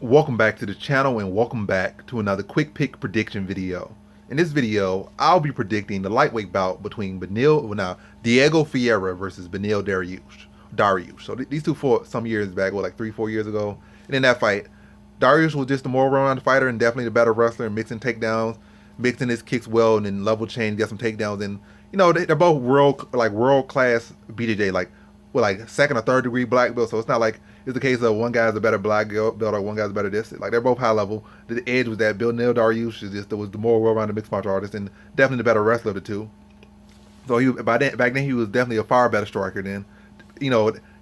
Welcome back to the channel and welcome back to another quick pick prediction video. In this video, I'll be predicting the lightweight bout between Diego Ferreira versus Beneil Dariush. So these two fought some years back, like 3-4 years ago. And in that fight, Dariush was just a more well-rounded fighter and definitely the better wrestler, mixing takedowns, mixing his kicks well, and then level change, get some takedowns. And they're both world class BJJ, like second or third degree black belt. So it's not like it's the case of one guy's a better black belt or one guy's better this. Like they're both high level. The edge was that Beneil Dariush was the more well-rounded mixed martial artist and definitely the better wrestler of the two. So back then he was definitely a far better striker than,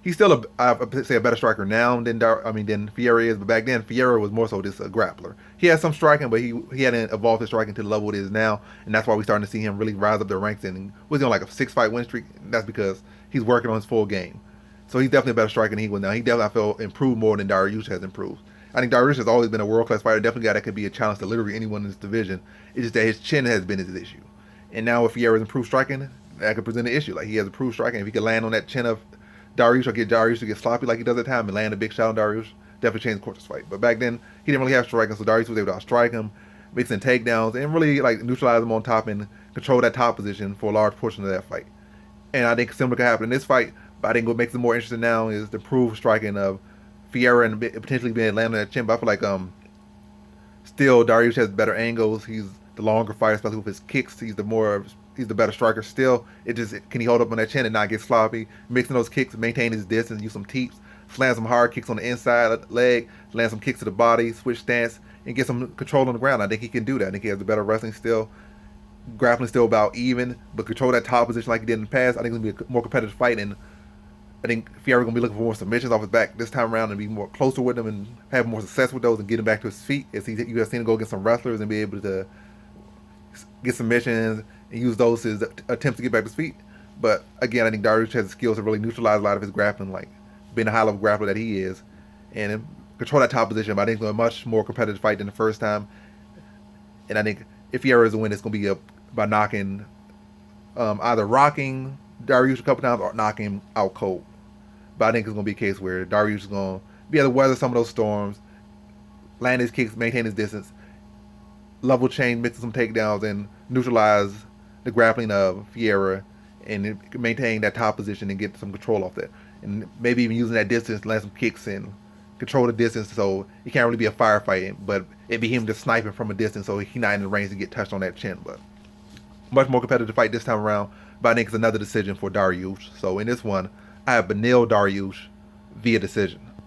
he's still I'd say a better striker now than Ferreira is, but back then Ferreira was more so just a grappler. He had some striking, but he hadn't evolved his striking to the level it is now, and that's why we're starting to see him really rise up the ranks. And was he on like a 6-fight win streak? That's because he's working on his full game. So he's definitely a better striker than he was now. He definitely, I feel, improved more than Dariush has improved. I think Dariush has always been a world-class fighter, definitely a guy that could be a challenge to literally anyone in this division. It's just that his chin has been his issue. And now if Ferreira's improved striking, that could present an issue. Like he has improved striking. If he could land on that chin of Dariush or get Dariush to get sloppy like he does at times and land a big shot on Dariush, definitely change the course of this fight. But back then, he didn't really have striking, so Dariush was able to outstrike him, mixing takedowns, and really like neutralize him on top and control that top position for a large portion of that fight. And I think similar could happen in this fight, but I think what makes it more interesting now is the improved striking of Ferreira and potentially being landing that chin. But I feel like still Dariush has better angles. He's the longer fighter, especially with his kicks. He's the better striker still. It just, can he hold up on that chin and not get sloppy? Mixing those kicks, maintain his distance, use some teeps, slam some hard kicks on the inside leg, land some kicks to the body, switch stance, and get some control on the ground. I think he can do that. I think he has the better wrestling still. Grappling still about even, but control that top position like he did in the past. I think it's going to be a more competitive fight, and I think Ferreira going to be looking for more submissions off his back this time around and be more closer with him and have more success with those and get him back to his feet. As you have seen him go against some wrestlers and be able to get submissions and use those as attempts to get back to his feet. But again, I think Dariush has the skills to really neutralize a lot of his grappling, like being a high level grappler that he is, and control that top position. But I think it's going to be a much more competitive fight than the first time. And I think if Ferreira is a win, it's going to be by knocking, either rocking Dariush a couple times or knocking him out cold. But I think it's going to be a case where Dariush is going to be able to weather some of those storms, land his kicks, maintain his distance, level change, mix some takedowns, and neutralize the grappling of Ferreira and maintain that top position and get some control off that. And maybe even using that distance to land some kicks and control the distance so he can't really be a firefight, but it'd be him just sniping from a distance so he's not in the range to get touched on that chin. But much more competitive fight this time around, but I think it's another decision for Dariush. So in this one, I have Beneil Dariush via decision.